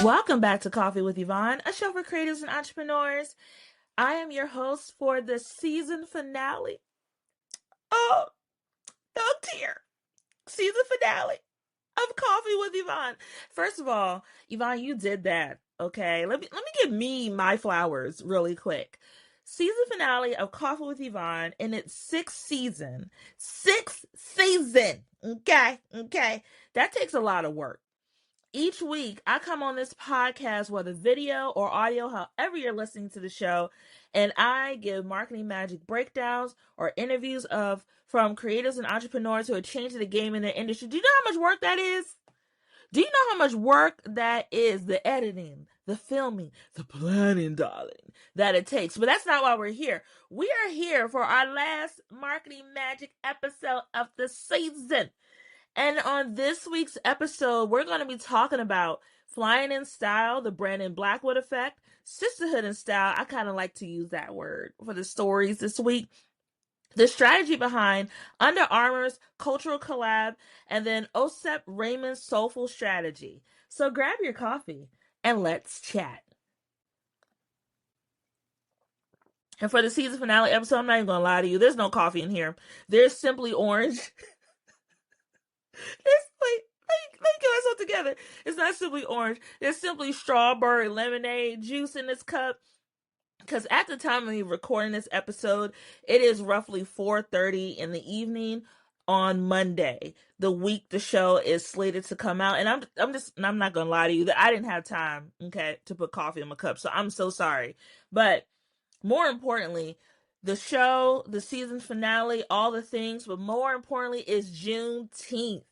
Welcome back to Coffee with Yvonne, a show for creators and entrepreneurs. I am your host for the season finale. Oh, dear. Season finale of Coffee with Yvonne. First of all, Yvonne, you did that. Okay, let me give me my flowers really quick. Season finale of Coffee with Yvonne in its sixth season. Sixth season. Okay. That takes a lot of work. Each week, I come on this podcast, whether video or audio, however you're listening to the show, and I give marketing magic breakdowns or interviews from creators and entrepreneurs who are changing the game in their industry. Do you know how much work that is? Do you know how much work that is? The editing, the filming, the planning, darling, that it takes. But that's not why we're here. We are here for our last marketing magic episode of the season. And on this week's episode, we're going to be talking about flying in style, the Brandon Blackwood effect, sisterhood in style. I kind of like to use that word for the stories this week. The strategy behind Under Armour's cultural collab, and then Osep Ramen's soulful strategy. So grab your coffee and let's chat. And for the season finale episode, I'm not even going to lie to you. There's no coffee in here. There's simply orange. Let me get myself together. It's not simply orange. There's simply strawberry lemonade juice in this cup. Because at the time of me recording this episode, it is roughly 4:30 in the evening on Monday, the week the show is slated to come out. And I'm not gonna lie to you that I didn't have time, to put coffee in my cup. So I'm so sorry. But more importantly, the show, the season finale, all the things, but more importantly is Juneteenth.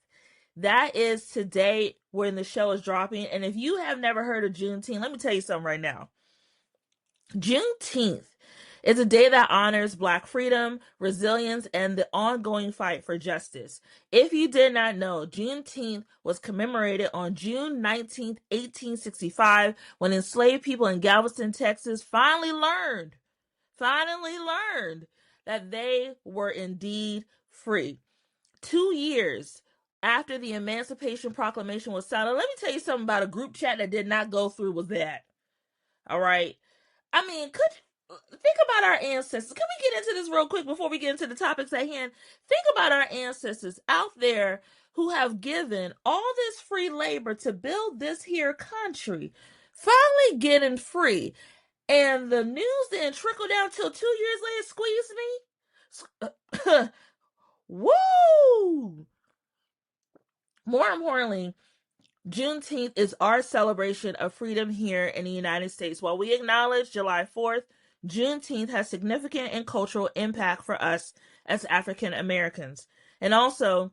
That is today when the show is dropping. And if you have never heard of Juneteenth, let me tell you something right now. Juneteenth is a day that honors Black freedom, resilience, and the ongoing fight for justice. If you did not know, Juneteenth was commemorated on June 19th, 1865, when enslaved people in Galveston, Texas finally learned that they were indeed free. 2 years after the Emancipation Proclamation was signed, let me tell you something about a group chat that did not go through was that. All right. I mean, think about our ancestors. Can we get into this real quick before we get into the topics at hand? Think about our ancestors out there who have given all this free labor to build this here country, finally getting free. And the news didn't trickle down till 2 years later, squeeze me. Woo! More importantly, Juneteenth is our celebration of freedom here in the United States. While we acknowledge July 4th, Juneteenth has significant and cultural impact for us as African Americans. And also,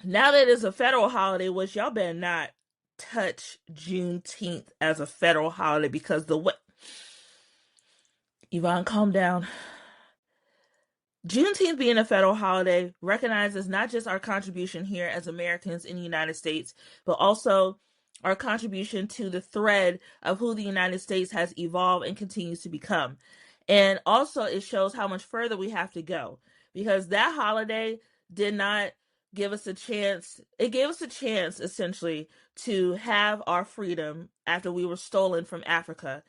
now that it's a federal holiday, which y'all better not touch Juneteenth as a federal holiday, because Yvonne, calm down. Juneteenth being a federal holiday recognizes not just our contribution here as Americans in the United States, but also our contribution to the thread of who the United States has evolved and continues to become. And also it shows how much further we have to go, because that holiday did not give us a chance. It gave us a chance, essentially, to have our freedom after we were stolen from Africa.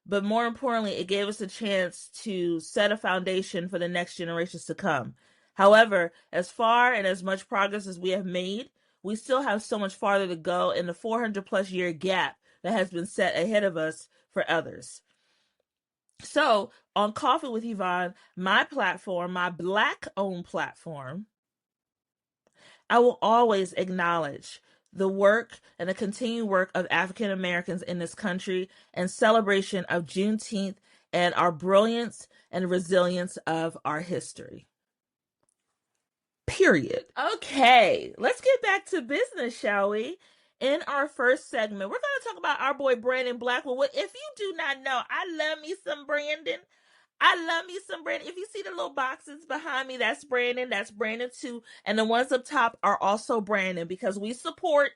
But more importantly, it gave us a chance to set a foundation for the next generations to come. However, as far and as much progress as we have made, we still have so much farther to go in the 400 plus year gap that has been set ahead of us for others. So on Coffee with Yvonne, my platform, my Black-owned platform, I will always acknowledge the work and the continued work of African Americans in this country and celebration of Juneteenth and our brilliance and resilience of our history. Period. Okay, let's get back to business, shall we? In our first segment, we're going to talk about our boy Brandon Blackwood. If you do not know, I love me some Brandon. If you see the little boxes behind me, that's Brandon. That's Brandon too. And the ones up top are also Brandon, because we support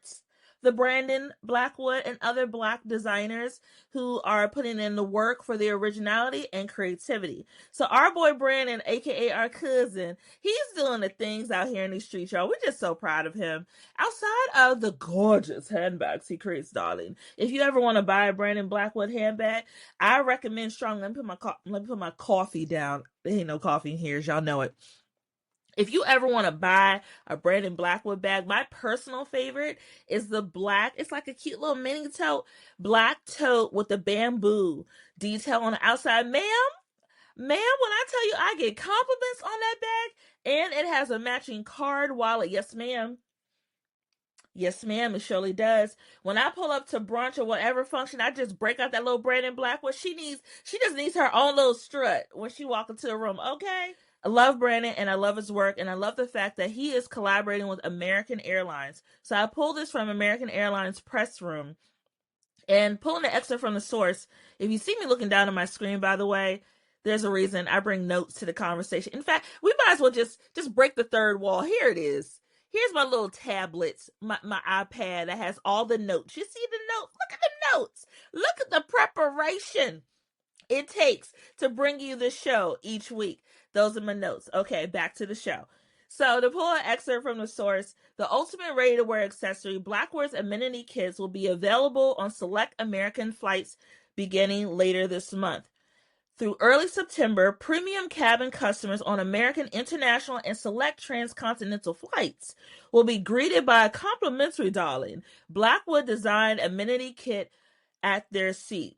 the Brandon Blackwood and other Black designers who are putting in the work for their originality and creativity. So our boy Brandon, aka our cousin, he's doing the things out here in these streets, y'all. We're just so proud of him. Outside of the gorgeous handbags he creates, darling, if you ever want to buy a Brandon Blackwood handbag, I recommend strongly. Let me put my coffee down. There ain't no coffee in here, as y'all know it. If you ever want to buy a Brandon Blackwood bag, my personal favorite is the black. It's like a cute little mini tote, black tote with the bamboo detail on the outside. Ma'am, when I tell you I get compliments on that bag, and it has a matching card wallet. Yes, ma'am. Yes, ma'am, it surely does. When I pull up to brunch or whatever function, I just break out that little Brandon Blackwood. She just needs her own little strut when she walks into a room, okay? I love Brandon and I love his work, and I love the fact that he is collaborating with American Airlines. So I pulled this from American Airlines press room, and pulling the excerpt from the source. If you see me looking down at my screen, by the way, there's a reason. I bring notes to the conversation. In fact, we might as well just break the third wall. Here it is. Here's my little tablets, my iPad that has all the notes. You see the notes? Look at the notes. Look at the preparation it takes to bring you the show each week. Those are my notes. Okay, back to the show. So to pull an excerpt from the source, the ultimate ready-to-wear accessory, Blackwood's amenity kits, will be available on select American flights beginning later this month. Through early September, premium cabin customers on American international and select transcontinental flights will be greeted by a complimentary, darling, Blackwood designed amenity kit at their seat.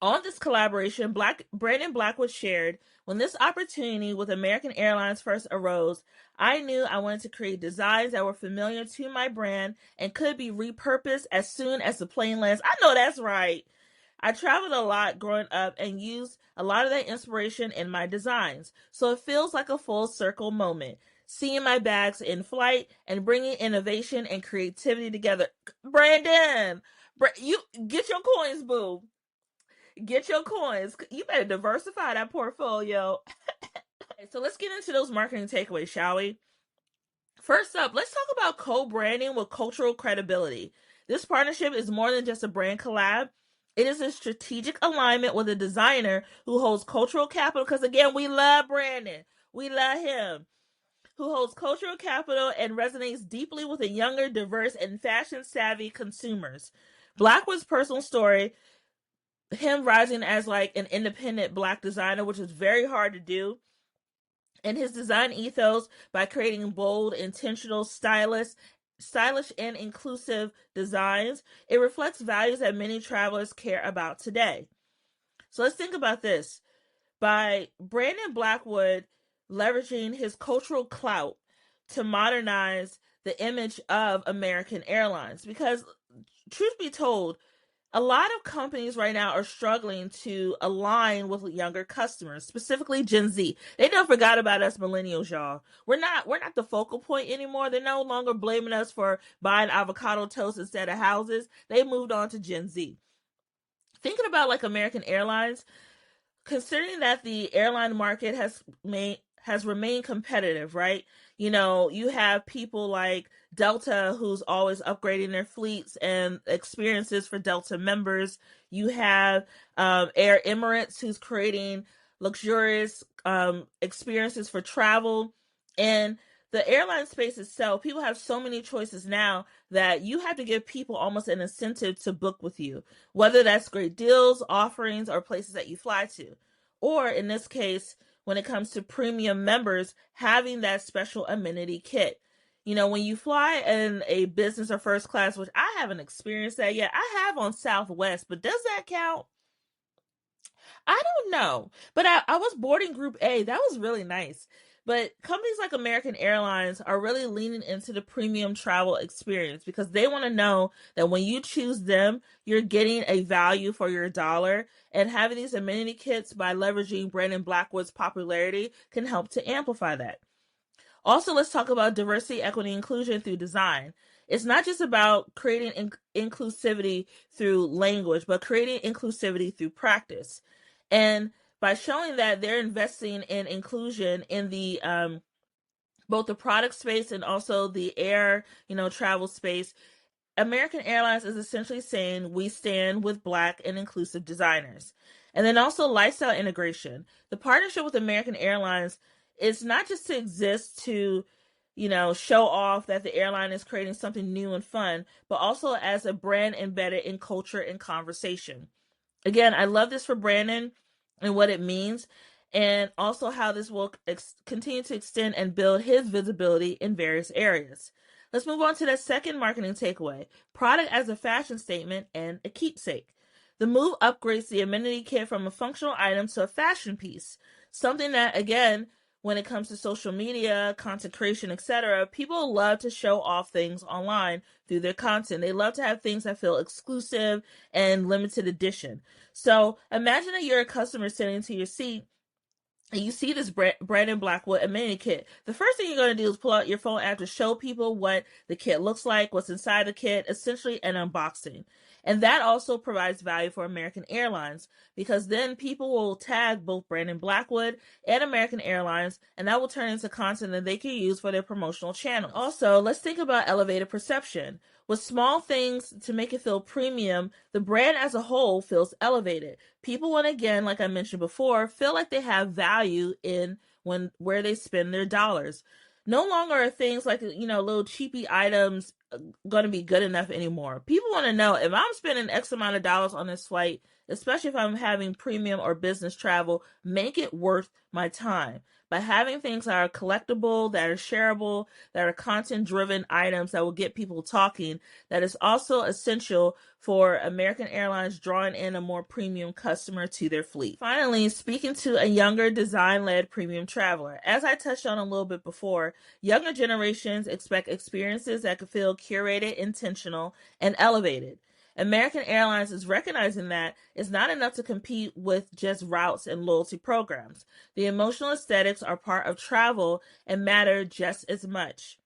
On this collaboration, Brandon Blackwood shared, when this opportunity with American Airlines first arose, I knew I wanted to create designs that were familiar to my brand and could be repurposed as soon as the plane lands. I know that's right. I traveled a lot growing up and used a lot of that inspiration in my designs, so it feels like a full circle moment. Seeing my bags in flight and bringing innovation and creativity together. Brandon, you get your coins, boo. Get your coins. You better diversify that portfolio. So let's get into those marketing takeaways, shall we? First up, let's talk about co-branding with cultural credibility. This partnership is more than just a brand collab. It is a strategic alignment with a designer who holds cultural capital, because again, we love Brandon. We love him. Who holds cultural capital and resonates deeply with the younger, diverse, and fashion-savvy consumers. Blackwood's personal story, him rising as like an independent Black designer, which is very hard to do, and his design ethos by creating bold, intentional, stylish, and inclusive designs, it reflects values that many travelers care about today. So let's think about this. By Brandon Blackwood leveraging his cultural clout to modernize the image of American Airlines, because truth be told, a lot of companies right now are struggling to align with younger customers, specifically Gen Z. They done forgot about us millennials, y'all. We're not the focal point anymore. They're no longer blaming us for buying avocado toast instead of houses. They moved on to Gen Z. Thinking about like American Airlines, considering that the airline market has remained competitive, right? You know, you have people like Delta, who's always upgrading their fleets and experiences for Delta members. You have Air Emirates, who's creating luxurious experiences for travel. And the airline space itself, people have so many choices now that you have to give people almost an incentive to book with you, whether that's great deals, offerings, or places that you fly to. Or in this case, when it comes to premium members, having that special amenity kit. You know, when you fly in a business or first class, which I haven't experienced that yet, I have on Southwest, but does that count? I don't know. But I was boarding Group A. That was really nice. But companies like American Airlines are really leaning into the premium travel experience because they want to know that when you choose them, you're getting a value for your dollar. And having these amenity kits by leveraging Brandon Blackwood's popularity can help to amplify that. Also, let's talk about diversity, equity, inclusion through design. It's not just about creating inclusivity through language, but creating inclusivity through practice. And by showing that they're investing in inclusion in the both the product space and also the air, travel space, American Airlines is essentially saying we stand with Black and inclusive designers. And then also lifestyle integration. The partnership with American Airlines is not just to exist to, show off that the airline is creating something new and fun, but also as a brand embedded in culture and conversation. Again, I love this for Brandon and what it means, and also how this will continue to extend and build his visibility in various areas. Let's move on to the second marketing takeaway: product as a fashion statement and a keepsake. The move upgrades the amenity kit from a functional item to a fashion piece, something that, again, when it comes to social media, content creation, etc., people love to show off things online through their content. They love to have things that feel exclusive and limited edition. So imagine that you're a customer sitting into your seat and you see this Brandon Blackwood amenity kit. The first thing you're going to do is pull out your phone app to show people what the kit looks like, what's inside the kit, essentially an unboxing. And that also provides value for American Airlines, because then people will tag both Brandon Blackwood and American Airlines, and that will turn into content that they can use for their promotional channels. Also, let's think about elevated perception. With small things to make it feel premium, the brand as a whole feels elevated. People want, again, like I mentioned before, feel like they have value in where they spend their dollars. No longer are things like, little cheapy items going to be good enough anymore. People want to know, if I'm spending X amount of dollars on this flight, especially if I'm having premium or business travel, make it worth my time. By having things that are collectible, that are shareable, that are content-driven items that will get people talking, that is also essential for American Airlines drawing in a more premium customer to their fleet. Finally, speaking to a younger design-led premium traveler. As I touched on a little bit before, younger generations expect experiences that could feel curated, intentional, and elevated. American Airlines is recognizing that it's not enough to compete with just routes and loyalty programs. The emotional aesthetics are part of travel and matter just as much.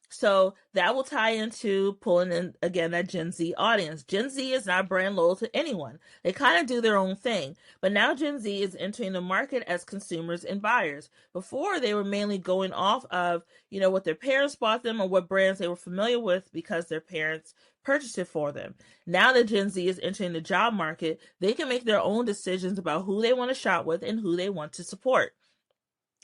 So that will tie into pulling in, again, that Gen Z audience. Gen Z is not brand loyal to anyone. They kind of do their own thing. But now Gen Z is entering the market as consumers and buyers. Before, they were mainly going off of, what their parents bought them or what brands they were familiar with because their parents purchased it for them. Now that Gen Z is entering the job market, they can make their own decisions about who they want to shop with and who they want to support.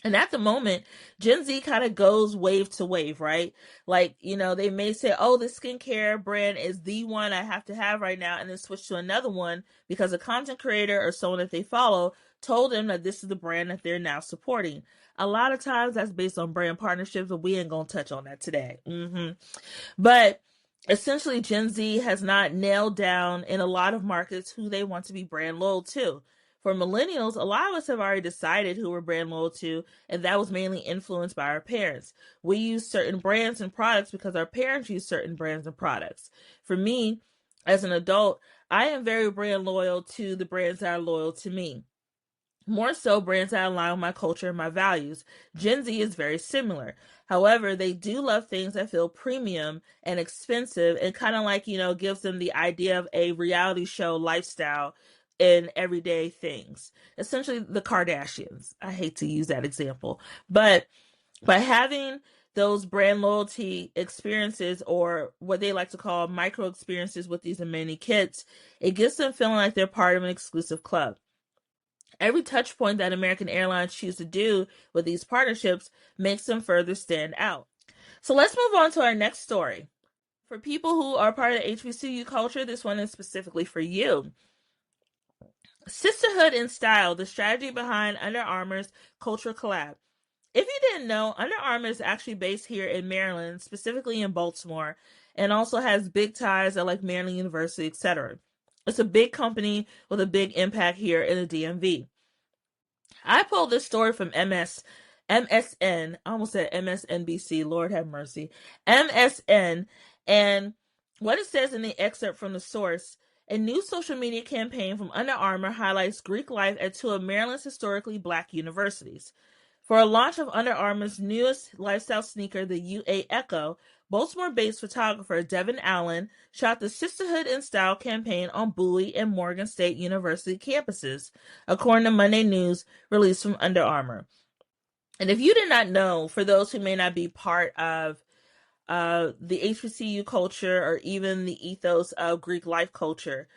And at the moment, Gen Z kind of goes wave to wave, right? Like, they may say, oh, the skincare brand is the one I have to have right now, and then switch to another one because a content creator or someone that they follow told them that this is the brand that they're now supporting. A lot of times that's based on brand partnerships, but we ain't going to touch on that today. But essentially, Gen Z has not nailed down in a lot of markets who they want to be brand loyal to. For millennials, a lot of us have already decided who we're brand loyal to, and that was mainly influenced by our parents. We use certain brands and products because our parents use certain brands and products. For me, as an adult, I am very brand loyal to the brands that are loyal to me. More so, brands that align with my culture and my values. Gen Z is very similar. However, they do love things that feel premium and expensive and kind of like, gives them the idea of a reality show lifestyle in everyday things. Essentially, the Kardashians. I hate to use that example. But by having those brand loyalty experiences, or what they like to call micro experiences with these amenity kits, it gets them feeling like they're part of an exclusive club. Every touch point that American Airlines choose to do with these partnerships makes them further stand out. So let's move on to our next story. For people who are part of the HBCU culture, this one is specifically for you. Sisterhood in Style, the strategy behind Under Armour's cultural collab. If you didn't know, Under Armour is actually based here in Maryland, specifically in Baltimore, and also has big ties at like Maryland University, etc. It's a big company with a big impact here in the DMV. I pulled this story from MSN, I almost said MSNBC, Lord have mercy, MSN, and what it says in the excerpt from the source: a new social media campaign from Under Armour highlights Greek life at two of Maryland's historically Black universities. For a launch of Under Armour's newest lifestyle sneaker, the UA Echo, Baltimore-based photographer Devin Allen shot the Sisterhood in Style campaign on Bowie and Morgan State University campuses, according to Monday News released from Under Armour. And if you did not know, for those who may not be part of the HBCU culture, or even the ethos of Greek life culture.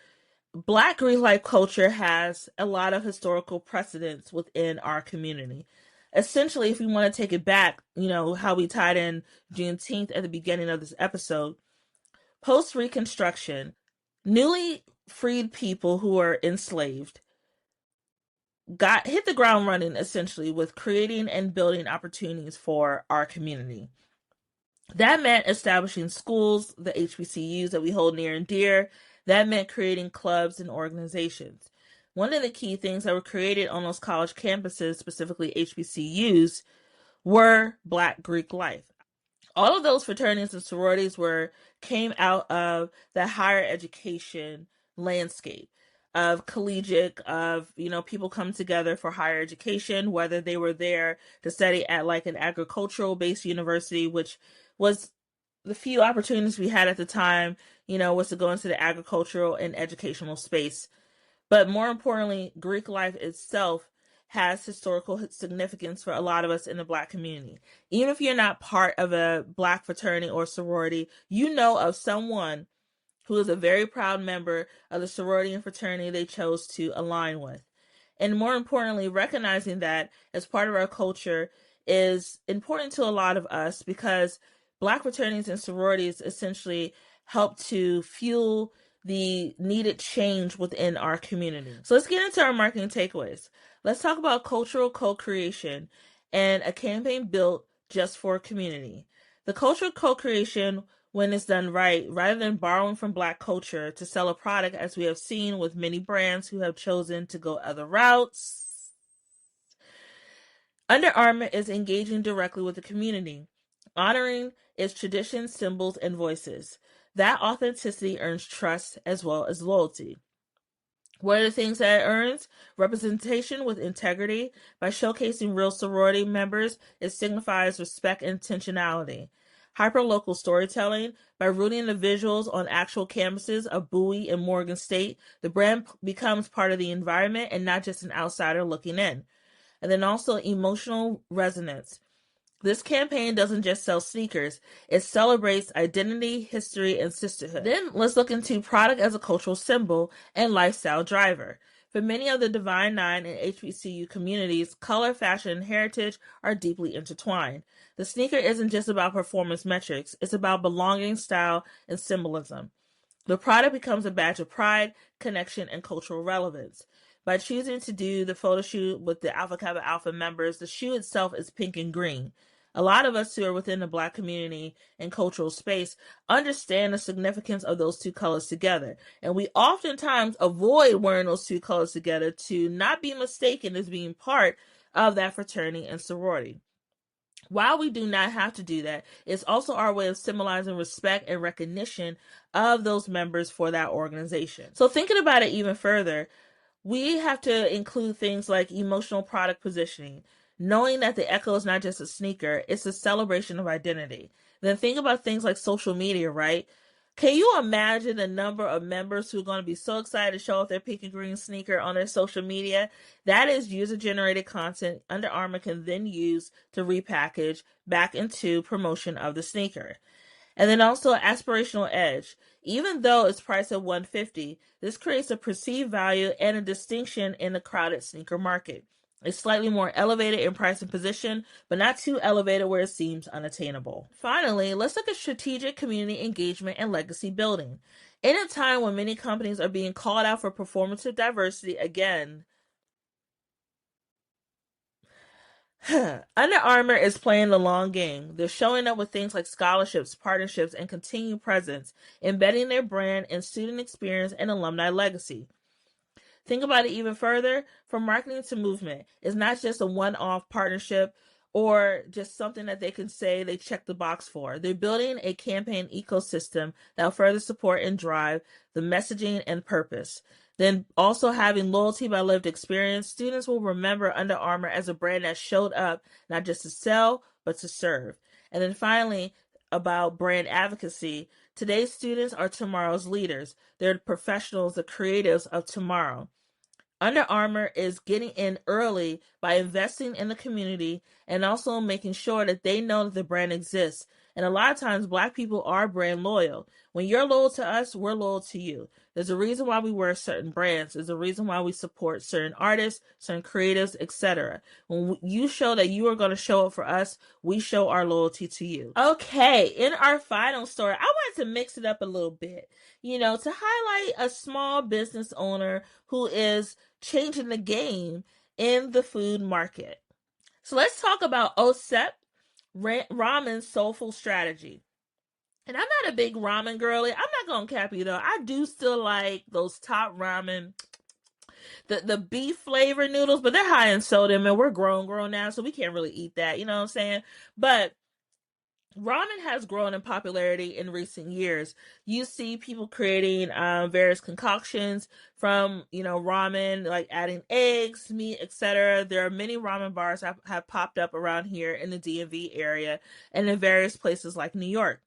Black Greek life culture has a lot of historical precedents within our community. Essentially, if we want to take it back, how we tied in Juneteenth at the beginning of this episode, post Reconstruction, newly freed people who were enslaved hit the ground running, essentially, with creating and building opportunities for our community. That meant establishing schools, the HBCUs that we hold near and dear. That meant creating clubs and organizations. One of the key things that were created on those college campuses, specifically HBCUs, were Black Greek life. All of those fraternities and sororities came out of the higher education landscape of collegiate, of people come together for higher education, whether they were there to study at like an agricultural based university, which was the few opportunities we had at the time, was to go into the agricultural and educational space. But more importantly, Greek life itself has historical significance for a lot of us in the Black community. Even if you're not part of a Black fraternity or sorority, you know of someone who is a very proud member of the sorority and fraternity they chose to align with. And more importantly, recognizing that as part of our culture is important to a lot of us, because Black fraternities and sororities essentially help to fuel the needed change within our community. So let's get into our marketing takeaways. Let's talk about cultural co-creation and a campaign built just for community. The cultural co-creation, when it's done right, rather than borrowing from Black culture to sell a product, as we have seen with many brands who have chosen to go other routes, Under Armour is engaging directly with the community, honoring its traditions, symbols, and voices. That authenticity earns trust as well as loyalty. What are the things that it earns? Representation with integrity. By showcasing real sorority members, it signifies respect and intentionality. Hyperlocal storytelling. By rooting the visuals on actual campuses of Bowie and Morgan State, the brand becomes part of the environment and not just an outsider looking in. And then also emotional resonance. This campaign doesn't just sell sneakers, it celebrates identity, history, and sisterhood. Then let's look into product as a cultural symbol and lifestyle driver. For many of the Divine Nine and HBCU communities, color, fashion, and heritage are deeply intertwined. The sneaker isn't just about performance metrics, it's about belonging, style, and symbolism. The product becomes a badge of pride, connection, and cultural relevance. By choosing to do the photo shoot with the Alpha Kappa Alpha members, the shoe itself is pink and green. A lot of us who are within the Black community and cultural space understand the significance of those two colors together. And we oftentimes avoid wearing those two colors together to not be mistaken as being part of that fraternity and sorority. While we do not have to do that, it's also our way of symbolizing respect and recognition of those members for that organization. So thinking about it even further, we have to include things like emotional product positioning, knowing that the Echo is not just a sneaker, it's a celebration of identity. Then think about things like social media, right? Can you imagine the number of members who are going to be so excited to show off their pink and green sneaker on their social media? That is user-generated content Under Armour can then use to repackage back into promotion of the sneaker. And then also aspirational edge. Even though it's priced at $150, this creates a perceived value and a distinction in the crowded sneaker market. It's slightly more elevated in price and position, but not too elevated where it seems unattainable. Finally, let's look at strategic community engagement and legacy building. In a time when many companies are being called out for performative diversity again, Under Armour is playing the long game. They're showing up with things like scholarships, partnerships, and continued presence, embedding their brand in student experience and alumni legacy. Think about it even further. From marketing to movement, it's not just a one-off partnership or just something that they can say they check the box for. They're building a campaign ecosystem that will further support and drive the messaging and purpose. Then also having loyalty by lived experience, students will remember Under Armour as a brand that showed up not just to sell, but to serve. And then finally, about brand advocacy, today's students are tomorrow's leaders. They're the professionals, the creatives of tomorrow. Under Armour is getting in early by investing in the community and also making sure that they know that the brand exists. And a lot of times, Black people are brand loyal. When you're loyal to us, we're loyal to you. There's a reason why we wear certain brands. There's a reason why we support certain artists, certain creatives, etc. When you show that you are going to show up for us, we show our loyalty to you. Okay, in our final story, I wanted to mix it up a little bit, to highlight a small business owner who is changing the game in the food market. So let's talk about Osep Ramen's Soulful strategy. And I'm not a big ramen girly. I'm not gonna cap you though. I do still like those top ramen, the beef flavor noodles, but they're high in sodium and we're grown now, so we can't really eat that. You know what I'm saying? But ramen has grown in popularity in recent years. You see people creating various concoctions from, ramen, like adding eggs, meat, etc. There are many ramen bars that have popped up around here in the DMV area and in various places like New York.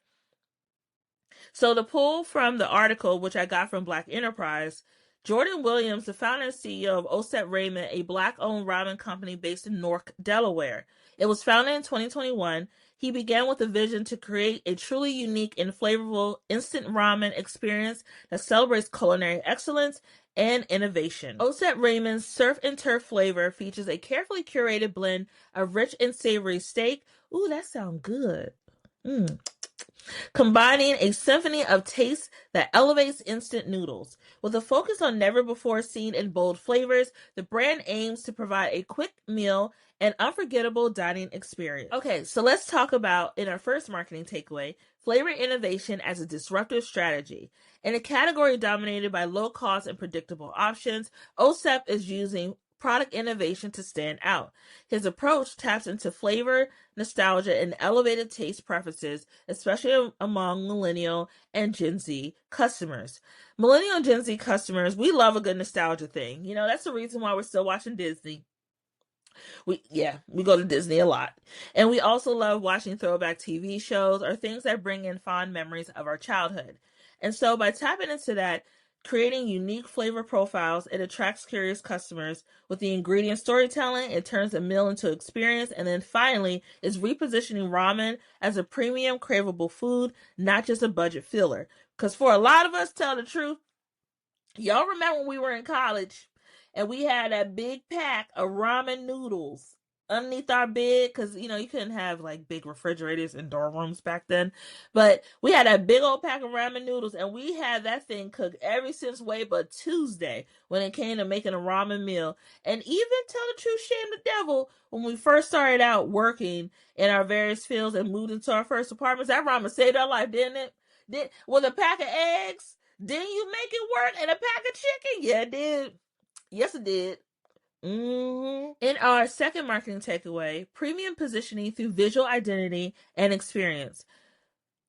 So to pull from the article, which I got from Black Enterprise, Jordan Williams, the founder and CEO of Osep Ramen, a Black-owned ramen company based in Newark, Delaware. It was founded in 2021. He began with a vision to create a truly unique and flavorful instant ramen experience that celebrates culinary excellence and innovation. Osep Ramen's surf and turf flavor features a carefully curated blend of rich and savory steak. Ooh, that sounds good. Combining a symphony of taste that elevates instant noodles. With a focus on never-before-seen and bold flavors, the brand aims to provide a quick meal and unforgettable dining experience. Okay, so let's talk about, in our first marketing takeaway, flavor innovation as a disruptive strategy. In a category dominated by low cost and predictable options, Osep is using product innovation to stand out. His approach taps into flavor, nostalgia, and elevated taste preferences, especially among millennial and Gen Z customers. Millennial and Gen Z customers, we love a good nostalgia thing. That's the reason why we're still watching Disney. We go to Disney a lot. And we also love watching throwback TV shows or things that bring in fond memories of our childhood. And so by tapping into that, creating unique flavor profiles, it attracts curious customers. With the ingredient storytelling, it turns a meal into experience. And then finally, is repositioning ramen as a premium, craveable food, not just a budget filler. Because for a lot of us, tell the truth, y'all remember when we were in college and we had that big pack of ramen noodles underneath our bed, because you couldn't have like big refrigerators in dorm rooms back then, but we had that big old pack of ramen noodles and we had that thing cooked every since way but Tuesday when it came to making a ramen meal. And even, tell the truth, shame the devil, when we first started out working in our various fields and moved into our first apartments, that ramen saved our life, didn't it? With a pack of eggs, didn't you make it work? And a pack of chicken? Yeah, it did. Yes, it did. In our second marketing takeaway, premium positioning through visual identity and experience.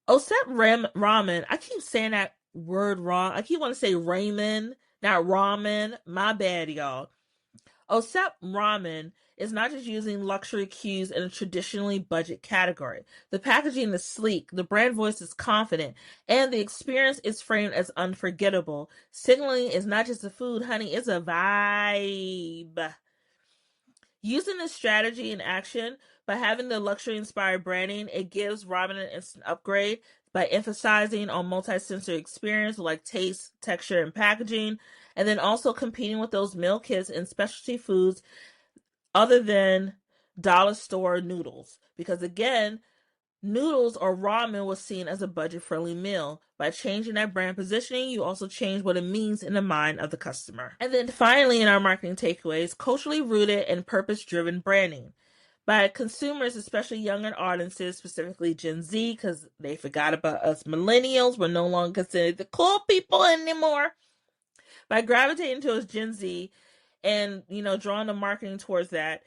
Osep Ramen, I keep saying that word wrong. I keep wanting to say ramen, not ramen. My bad, y'all. Osep Ramen is not just using luxury cues in a traditionally budget category. The packaging is sleek, the brand voice is confident, and the experience is framed as unforgettable. Signaling is not just a food, honey, it's a vibe. Using this strategy in action, by having the luxury-inspired branding, it gives ramen an instant upgrade by emphasizing on multi-sensory experience like taste, texture, and packaging, and then also competing with those meal kits and specialty foods other than dollar store noodles. Because again, noodles or ramen was seen as a budget-friendly meal. By changing that brand positioning, you also change what it means in the mind of the customer. And then finally, in our marketing takeaways, culturally rooted and purpose-driven branding. By consumers, especially younger audiences, specifically Gen Z, because they forgot about us millennials. We're no longer considered the cool people anymore. By gravitating towards Gen Z and, drawing the marketing towards that,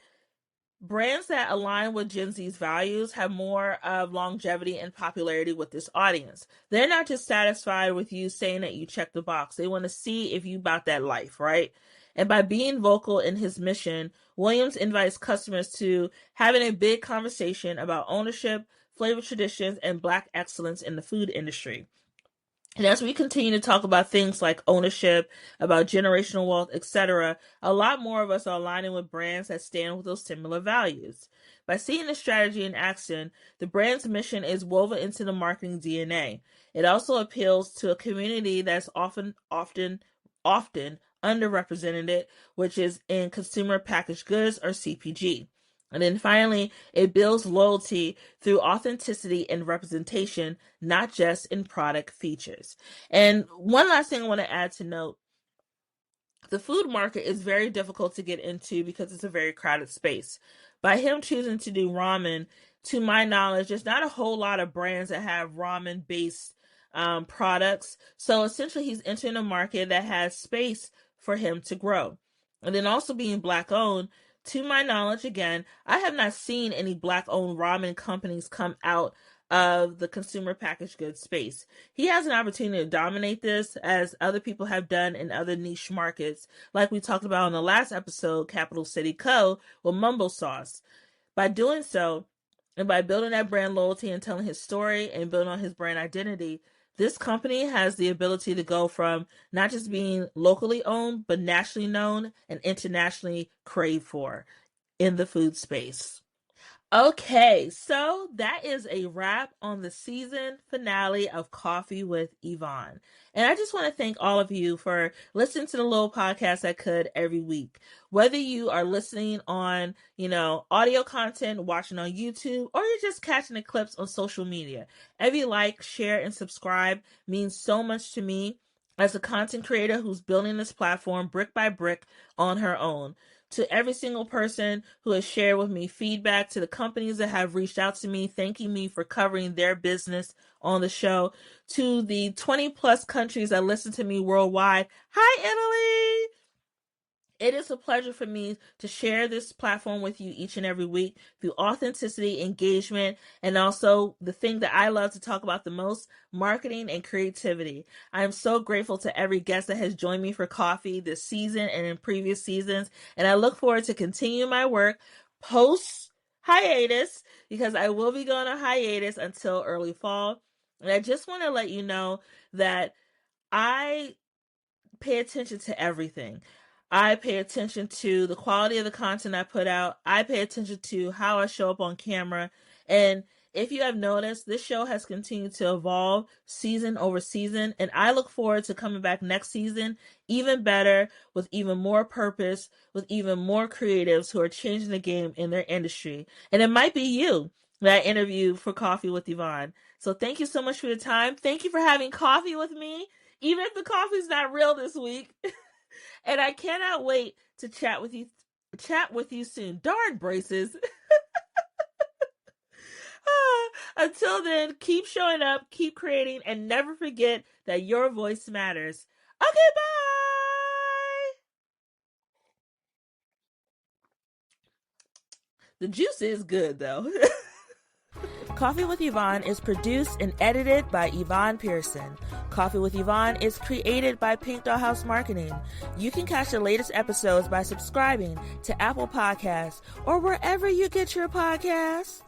brands that align with Gen Z's values have more of longevity and popularity with this audience. They're not just satisfied with you saying that you check the box. They want to see if you about that life, right? And by being vocal in his mission, Williams invites customers to having a big conversation about ownership, flavor traditions, and Black excellence in the food industry. And as we continue to talk about things like ownership, about generational wealth, etc., a lot more of us are aligning with brands that stand with those similar values. By seeing the strategy in action, the brand's mission is woven into the marketing DNA. It also appeals to a community that's often underrepresented, which is in consumer packaged goods or CPG. And then finally, it builds loyalty through authenticity and representation, not just in product features. And one last thing I want to add to note, the food market is very difficult to get into because it's a very crowded space. By him choosing to do ramen, to my knowledge, there's not a whole lot of brands that have ramen-based products. So essentially, he's entering a market that has space for him to grow. And then also being Black-owned, to my knowledge, again, I have not seen any Black-owned ramen companies come out of the consumer packaged goods space. He has an opportunity to dominate this, as other people have done in other niche markets, like we talked about in the last episode, Capital City Co. with Mumbo Sauce. By doing so, and by building that brand loyalty and telling his story and building on his brand identity, this company has the ability to go from not just being locally owned, but nationally known and internationally craved for in the food space. Okay, so that is a wrap on the season finale of Coffee with Yvonne. And I just want to thank all of you for listening to the little podcast I could every week. Whether you are listening on, audio content, watching on YouTube, or you're just catching the clips on social media. Every like, share, and subscribe means so much to me as a content creator who's building this platform brick by brick on her own. To every single person who has shared with me feedback, to the companies that have reached out to me, thanking me for covering their business on the show, to the 20 plus countries that listen to me worldwide. Hi, Italy! It is a pleasure for me to share this platform with you each and every week through authenticity, engagement, and also the thing that I love to talk about the most, marketing and creativity. I am so grateful to every guest that has joined me for coffee this season and in previous seasons, and I look forward to continue my work post hiatus, because I will be going on hiatus until early fall. And I just want to let you know that I pay attention to everything. I pay attention to the quality of the content I put out. I pay attention to how I show up on camera. And if you have noticed, this show has continued to evolve season over season. And I look forward to coming back next season even better, with even more purpose, with even more creatives who are changing the game in their industry. And it might be you that I interview for Coffee with Yvonne. So thank you so much for your time. Thank you for having coffee with me, even if the coffee's not real this week. And I cannot wait to chat with you soon. Darn braces. Until then, keep showing up, keep creating, and never forget that your voice matters. Okay, bye! The juice is good, though. Coffee with Yvonne is produced and edited by Yvonne Pearson. Coffee with Yvonne is created by Pink Dollhouse Marketing. You can catch the latest episodes by subscribing to Apple Podcasts or wherever you get your podcasts.